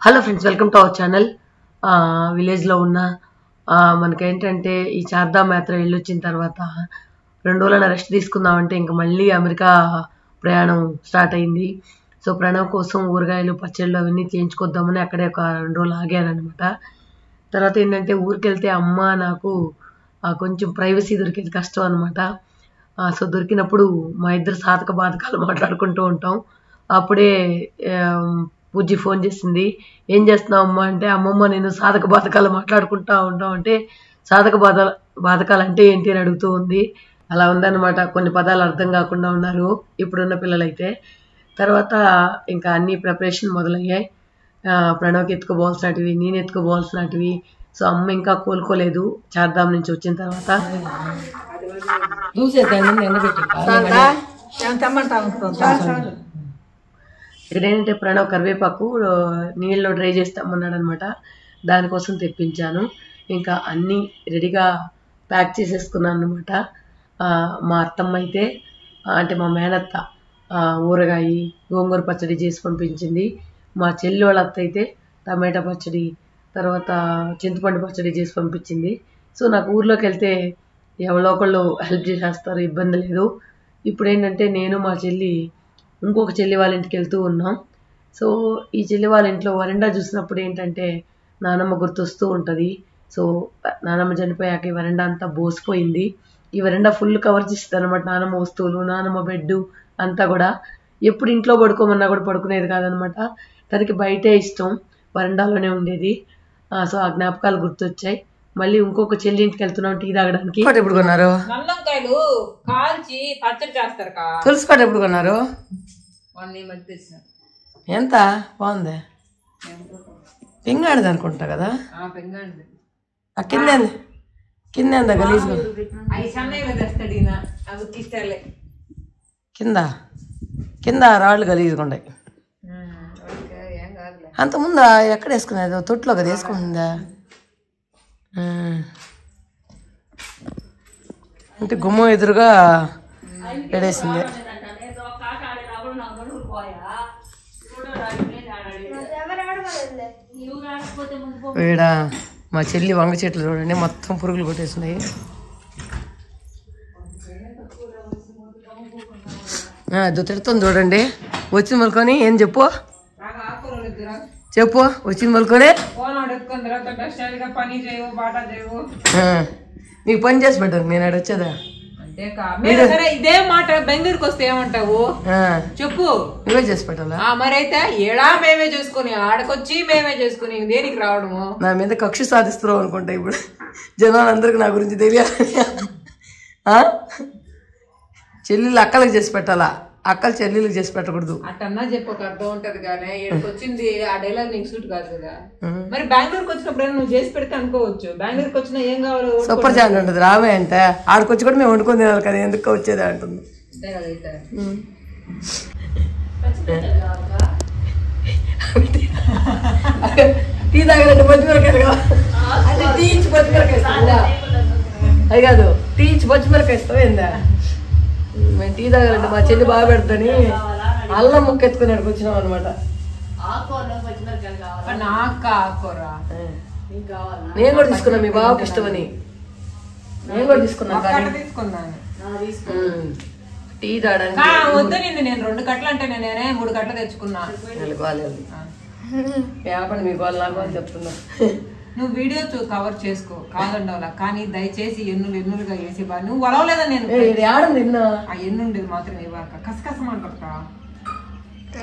Hello friends, welcome to our channel. విలేజ్లో ఉన్న మనకేంటంటే ఈ చార్ధామ్ యాత్ర వెళ్ళొచ్చిన తర్వాత 2 రోజులైనా రెస్ట్ తీసుకుందామంటే ఇంకా మళ్ళీ అమెరికా ప్రయాణం స్టార్ట్ అయింది. సో ప్రణవ్ కోసం ఊరగాయలు పచ్చళ్ళు అవన్నీ చేయించుకొద్దామని అక్కడే ఒక 2 రోజులు ఆగానమాట. తర్వాత ఏంటంటే ఊరికి వెళ్తే అమ్మ నాకు కొంచెం ప్రైవసీ దొరికేది కష్టం అనమాట. సో దొరికినప్పుడు మా ఇద్దరు సాధక బాధకాలు మాట్లాడుకుంటూ ఉంటాం. అప్పుడే పూజి ఫోన్ చేసింది. ఏం చేస్తున్నావు అమ్మ అంటే, అమ్మమ్మ నేను సాధక బాధకాలు మాట్లాడుకుంటా ఉంటాం అంటే సాధక బాధకాలు అంటే ఏంటి అని అడుగుతూ ఉంది. అలా ఉందన్నమాట. కొన్ని పదాలు అర్థం కాకుండా ఉన్నారు ఇప్పుడున్న పిల్లలైతే. తర్వాత ఇంకా అన్ని ప్రిపరేషన్ మొదలయ్యాయి. ప్రణవ్కి ఎత్తుకోబోవాల్సినటివి, నేను ఎత్తుకోబోవాల్సినటివి. సో అమ్మ ఇంకా కోలుకోలేదు చార్ధామ్ నుంచి వచ్చిన తర్వాత. ఇక్కడ ఏంటంటే ప్రణవ్ కరివేపాకు నీళ్ళలో డ్రై చేస్తామన్నాడు అనమాట. దానికోసం తెప్పించాను. ఇంకా అన్నీ రెడీగా ప్యాక్ చేసేసుకున్నాను అనమాట. మా అత్తమ్మ అయితే అంటే మా మేనత్త ఊరగాయ గోంగూర పచ్చడి చేసి పంపించింది. మా చెల్లి వాళ్ళ అత్త అయితే టమాటా పచ్చడి, తర్వాత చింతపండు పచ్చడి చేసి పంపించింది. సో నాకు ఊర్లోకి వెళ్తే ఎవరో ఒకళ్ళు హెల్ప్ చేసేస్తారు, ఇబ్బంది లేదు. ఇప్పుడు ఏంటంటే నేను మా చెల్లి ఇంకొక చెల్లి వాళ్ళ ఇంటికి వెళ్తూ ఉన్నాం. సో ఈ చెల్లి వాళ్ళ ఇంట్లో వరండా చూసినప్పుడు ఏంటంటే నానమ్మ గుర్తొస్తూ ఉంటుంది. సో నానమ్మ చనిపోయాక ఈ వరండా అంతా బోసిపోయింది. ఈ వరండా ఫుల్ కవర్ చేస్తుంది అనమాట. నానమ్మ వస్తువులు, నానమ్మ బెడ్ అంతా కూడా. ఎప్పుడు ఇంట్లో పడుకోమన్నా కూడా పడుకునేది కాదనమాట. తనకి బయటే ఇష్టం, వరండాలోనే ఉండేది. సో ఆ జ్ఞాపకాలు గుర్తొచ్చాయి. మళ్ళీ ఇంకొక చెల్లి ఇంటికి వెళ్తున్నాం టీ తాగడానికి. ఎప్పుడు కొన్నారు? తులసి పాట ఎప్పుడు కొన్నారు? ఎంత బాగుంది. పెంగాడిది అనుకుంటా కదా. కింద కింద గలీజ్ కింద కింద రాళ్ళు గలీజ్గా ఉన్నాయి. అంతకుముందు ఎక్కడ వేసుకునేది? తొట్టులో కదా వేసుకుంటుందా? అంటే గుమ్మం ఎదురుగా పెడేసింది. వీడ మా చెల్లి వంగ చెట్లు చూడండి, మొత్తం పురుగులు కొట్టేసినాయి. తిడుతుంది చూడండి. వచ్చిన మలుకొని ఏం చెప్పు వచ్చిన మలుకొని నీకు పని చేసి పెట్టాను నేను ఆడ వచ్చేదా. ఇదే మాట బెంగళూరుకి వస్తే ఏమంటావు చెప్పు. నువ్వే చేసి పెట్టాలా? మరైతే ఏడా మేమే చేసుకుని ఆడకొచ్చి మేమే చేసుకుని దేనికి రావడము? నా మీద కక్ష సాధిస్తున్నావు అనుకుంటా ఇప్పుడు. జనాలందరికి నా గురించి తెలియాలి. చెల్లెళ్ళు అక్కలకు చేసి పెట్టాలా, అక్కలు చెల్లెళ్ళకి చేసి పెట్టకూడదు. అట్టన్నా చెప్పక అర్థం ఉంటది కానీ ఇక్కడికి వచ్చింది ఆ డైలాగ్ నీకు సూట్ కాదు కదా. మరి బెంగళూరుకి వచ్చినప్పుడు నువ్వు చేసి పెడితే అనుకోవచ్చు. బెంగళూరుకి వచ్చినా ఏం కావాలి? సూపర్ జాన్ ఉంటుంది రావే అంటే. ఆడికొచ్చి కూడా మేము వండుకొని తినాలి కదా, ఎందుకు వచ్చేది అంటుంది. టీ తాగాలంటే పచ్చిమిరకాయలు కావాలి. టీ ఇచ్చి పచ్చిమిరకాయ అది కాదు, టీ ఇచ్చి పచ్చిమిరకాయ ఇస్తావు ఏందా? మేము టీ తాగాలంటే మా చెల్లి బాగా పెడతాని అల్లం ముక్క ఎత్తుకుని అక్కడికి వచ్చినాం అనమాట. నేను కూడా తీసుకున్నా, మీ బాబుకి ఇష్టమని నేను కూడా తీసుకున్నాను. టీ తాగడానికి వద్దు నేను 2 కట్టలు అంటే నేనే 3 కట్టలు తెచ్చుకున్నా. వ్యాపారం మీ వాళ్ళు నాకు అని చెప్తున్నా. నువ్వు వీడియో కవర్ చేసుకో కాదండవలా, కానీ దయచేసి ఎన్నులుగా వేసి బా. నువ్వు వలవలేదా? నేను ఆ ఎన్నుండేది మాత్రం ఇవ్వక కసకసమంటా.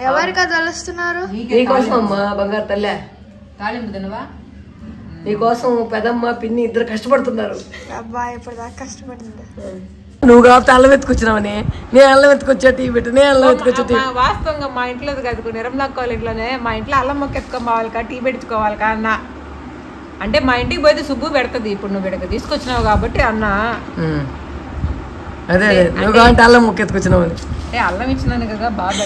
ఎవరికి తెలుస్తున్నారు? నీకోసం అమ్మా బంగారు తల్లే. తాలింపు తినవా? నీకోసం పెదమ్మ పిన్ని ఇద్దరు కష్టపడుతున్నారు. అబ్బాయి ఇప్పటిదాకా కష్టపడుతుంది. నువ్వు కాబట్టి అల్లం ఎత్తుకొచ్చినావని నేను అల్లం ఎత్తుకొచ్చా, టీ పెట్టి నేను అల్లం ఎత్తుకొచ్చా. వాస్తవంగా మా ఇంట్లో కాదు, నిర్మలాక్కోవాలి ఇంట్లోనే మా ఇంట్లో అల్లం మొక్క ఎత్తుకోవాలి కా, టీ పెట్టుకోవాలి కా అన్న. అంటే మా ఇంటికి పోతే సుబ్బు పెడుతుంది. ఇప్పుడు నువ్వు ఇక్కడ తీసుకొచ్చినావు కాబట్టి అన్న. అదే నువ్వు కాబట్టి అల్లం మొక్క ఎత్తుకొచ్చినావు అంటే అల్లం ఇచ్చినాను కదా బాగా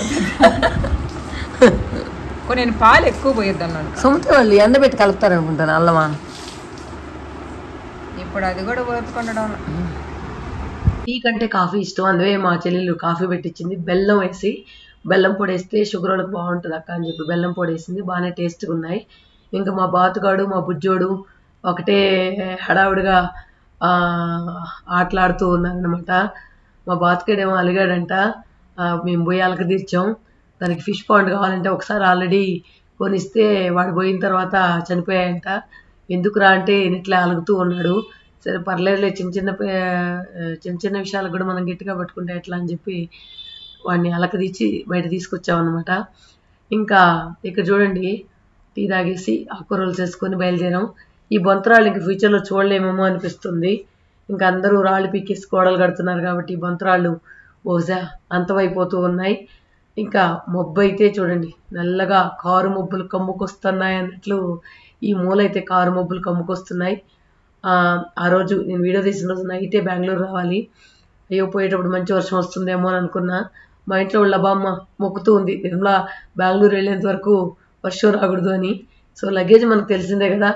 నేను పాలు ఎక్కువ పోయొద్దు అన్నాను. సొంత వాళ్ళు ఎండబెట్టి కలుపుతారు అనుకుంటాను అల్లమా. ఇప్పుడు అది కూడా పోతుకుండడం. టీ కంటే కాఫీ ఇష్టం, అందుకే మా చెల్లెలు కాఫీ పెట్టించింది బెల్లం వేసి. బెల్లం పొడి వేస్తే షుగర్ వాళ్ళకి బాగుంటుంది అక్క అని చెప్పి బెల్లం పొడి వేసింది. బాగానే టేస్ట్గా ఉన్నాయి. ఇంకా మా బాతుగాడు మా బుజ్జోడు ఒకటే హడావుడిగా ఆటలాడుతూ ఉన్నారనమాట. మా బాతుగాడేమో అలిగాడంట. మేము పోయి అలక తీర్చాం. దానికి ఫిష్ పాండ్ కావాలంటే ఒకసారి ఆల్రెడీ కొనిస్తే వాడు పోయిన తర్వాత చనిపోయాయంట. ఎందుకురా అంటే ఇట్లా అలుగుతూ ఉన్నాడు. సరే పర్లేదులే, చిన్న చిన్న విషయాలకు కూడా మనం గట్టిగా పట్టుకుంటే ఎట్లా అని చెప్పి వాడిని అలక తీసి బయట తీసుకొచ్చామన్నమాట. ఇంకా ఇక్కడ చూడండి, టీ తాగేసి ఆకుకూరలు చేసుకొని బయలుదేరాం. ఈ బొంతరాళ్ళు ఇంక ఫ్యూచర్లో చూడలేమేమో అనిపిస్తుంది. ఇంకా అందరూ రాళ్ళు పీకేసి గోడలు కడుతున్నారు కాబట్టి ఈ బొంతరాళ్ళు బహుశా అంతమైపోతూ ఉన్నాయి. ఇంకా మబ్బు అయితే చూడండి, నల్లగా కారు మబ్బులు కమ్ముకొస్తున్నాయి అన్నట్లు ఈ మూలైతే కారు మబ్బులు కమ్ముకొస్తున్నాయి. ఆ రోజు నేను వీడియో తీసిన రోజు నైటే బెంగళూరు రావాలి. అయ్యో పోయేటప్పుడు మంచి వర్షం వస్తుందేమో అని అనుకున్నా. మా ఇంట్లో వాళ్ళ బామ్మ మొక్కుతూ ఉంది, నిర్మలా బెంగళూరు వెళ్ళేంత వరకు వర్షం రాకూడదు అని. సో లగేజ్ మనకు తెలిసిందే కదా,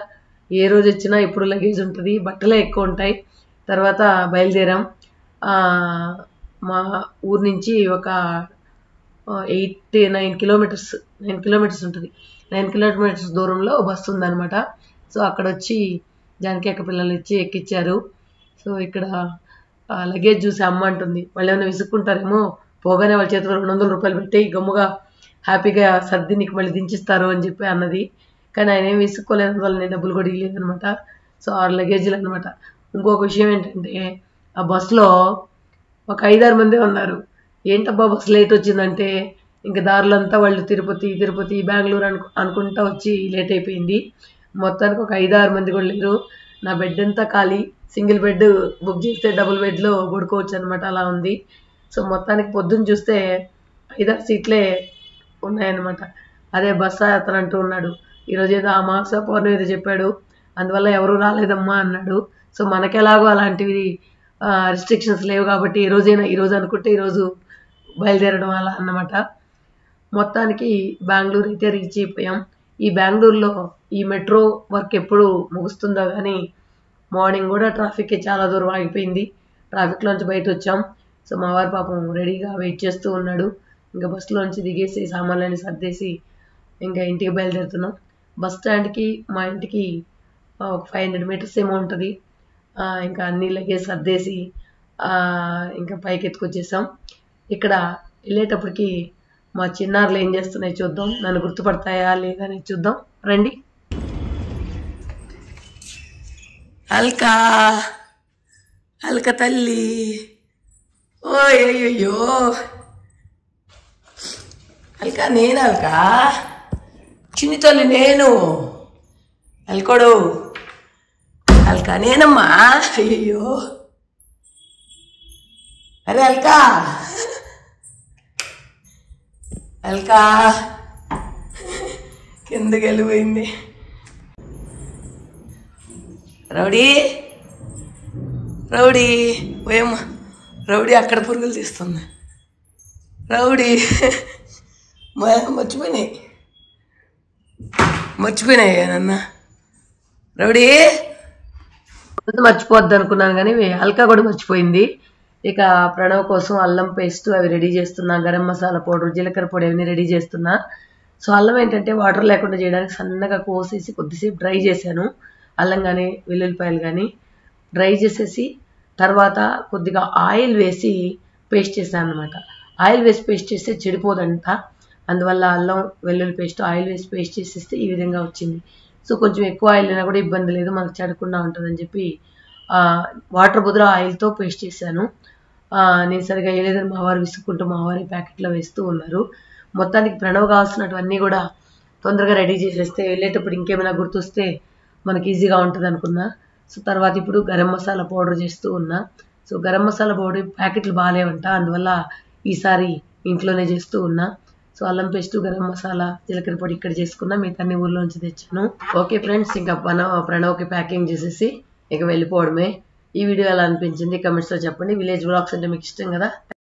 ఏ రోజు వచ్చినా ఇప్పుడు లగేజ్ ఉంటుంది, బట్టలే ఎక్కువ ఉంటాయి. తర్వాత బయలుదేరాం. మా ఊరు నుంచి ఒక 9 కిలోమీటర్స్ ఉంటుంది. 9 కిలోమీటర్స్ దూరంలో బస్సు ఉందన్నమాట. సో అక్కడ వచ్చి జానకి అక్క పిల్లలు ఇచ్చి ఎక్కిచ్చారు. సో ఇక్కడ లగేజ్ చూసి అమ్మ అంటుంది, వాళ్ళు ఏమైనా విసుక్కుంటారేమో, పోగానే వాళ్ళ చేతిలో 200 రూపాయలు పెట్టి గమ్ముగా హ్యాపీగా సర్ది నీకు మళ్ళీ దించిస్తారు అని చెప్పి అన్నది. కానీ ఆయన ఏమి విసుక్కోలేదు, వాళ్ళు నేను డబ్బులు కూడా ఇవ్వలేదు అనమాట. సో 6 లగేజీలు అనమాట. ఇంకొక విషయం ఏంటంటే ఆ బస్సులో ఒక 5-6 మందే ఉన్నారు. ఏంటబ్బా బస్సు లేట్ వచ్చిందంటే ఇంకా దారులంతా వాళ్ళు తిరుపతి బెంగళూరు అనుకుంటా వచ్చి లేట్ అయిపోయింది. మొత్తానికి ఒక 5-6 మంది కూడా లేరు. నా బెడ్ అంతా ఖాళీ. సింగిల్ బెడ్ బుక్ చేస్తే డబుల్ బెడ్లో పడుకోవచ్చు అనమాట, అలా ఉంది. సో మొత్తానికి పొద్దున్న చూస్తే 5-6 సీట్లే ఉన్నాయన్నమాట. అదే బస్సు అతను అంటూ ఉన్నాడు, ఈరోజు ఏదో అమావాస పౌర్ణమి ఏదో చెప్పాడు, అందువల్ల ఎవరు రాలేదమ్మా అన్నాడు. సో మనకెలాగో అలాంటివి రిస్ట్రిక్షన్స్ లేవు కాబట్టి ఈరోజు అనుకుంటే ఈరోజు బయలుదేరడం అలా అన్నమాట. మొత్తానికి బెంగళూరు అయితే రీచ్ అయిపోయాం. ఈ బెంగళూరులో ఈ మెట్రో వర్క్ ఎప్పుడు ముగుస్తుందో కానీ మార్నింగ్ కూడా ట్రాఫిక్ చాలా దూరం ఆగిపోయింది. ట్రాఫిక్లోంచి బయట వచ్చాం. సో మా వారి పాపం రెడీగా వెయిట్ చేస్తూ ఉన్నాడు. ఇంకా బస్సులోంచి దిగేసి సామాన్లన్నీ సర్దేసి ఇంకా ఇంటికి బయలుదేరుతున్నాం. బస్ స్టాండ్కి మా ఇంటికి ఒక 500 మీటర్స్ ఏమో ఉంటుంది. ఇంకా అన్ని లగేజ్ సర్దేసి ఇంకా పైకి ఎత్తుకొచ్చేసాం. ఇక్కడ వెళ్ళేటప్పటికి మా చిన్నారులు ఏం చేస్తున్నాయి చూద్దాం, నన్ను గుర్తుపడతాయా లేదా అని చూద్దాం రండి. అల్క తల్లి, ఓయ్ అయ్యో అల్క, నేను అల్క చిన్ని తల్లి, నేను అల్కోడు అల్క నేనమ్మా. అయ్యో అరే అల్కా కిందకి వెళ్ళిపోయింది. రౌడీ పోయమ్మా, రౌడీ అక్కడ పురుగులు తీస్తుంది. రౌడీ మర్చిపోయినాయి నన్న. రౌడీ మర్చిపోద్ది అనుకున్నాను కానీ అల్కా కూడా మర్చిపోయింది. ఇక ప్రణవ్ కోసం అల్లం పేస్ట్ అవి రెడీ చేస్తున్నా, గరం మసాలా పౌడర్, జీలకర్ర పొడి అవన్నీ రెడీ చేస్తున్నా. సో అల్లం ఏంటంటే వాటర్ లేకుండా చేయడానికి సన్నగా కోసేసి కొద్దిసేపు డ్రై చేశాను. అల్లం కానీ వెల్లుల్లిపాయలు కానీ డ్రై చేసేసి తర్వాత కొద్దిగా ఆయిల్ వేసి పేస్ట్ చేశాను అనమాట. ఆయిల్ వేసి పేస్ట్ చేస్తే చెడిపోదంట, అందువల్ల అల్లం వెల్లుల్లి పేస్ట్ ఆయిల్ వేసి పేస్ట్ చేసేస్తే ఈ విధంగా వచ్చింది. సో కొంచెం ఎక్కువ ఆయిల్ అయినా కూడా ఇబ్బంది లేదు, మనకు చెడకుండా ఉంటుందని చెప్పి వాటర్ బదులు ఆయిల్తో పేస్ట్ చేశాను. నేను సరిగా వేయలేదని మా వారు విసుక్కుంటూ మా వారి ప్యాకెట్లో వేస్తూ ఉన్నారు. మొత్తానికి ప్రణవ్ కావాల్సినటువన్నీ కూడా తొందరగా రెడీ చేసేస్తే వెళ్ళేటప్పుడు ఇంకేమైనా గుర్తొస్తే మనకి ఈజీగా ఉంటుంది అనుకున్నా. సో తర్వాత ఇప్పుడు గరం మసాలా పౌడర్ చేస్తూ ఉన్నా. సో గరం మసాలా పౌడర్ ప్యాకెట్లు బాగాలేవంట, అందువల్ల ఈసారి ఇంట్లోనే చేస్తూ ఉన్నా. సో అల్లం పేస్ట్, గరం మసాలా, జీలకర్ర పొడి ఇక్కడ చేసుకున్నా, మిగతా అన్ని ఊర్లోంచి తెచ్చాను. ఓకే ఫ్రెండ్స్, ఇంకా ప్రణవ్కి ప్యాకింగ్ చేసేసి ఇక వెళ్ళిపోవడమే. ఈ వీడియో ఎలా అనిపించింది కమెంట్స్లో చెప్పండి. విలేజ్ బ్లాగ్స్ అంటే మీకు ఇష్టం కదా.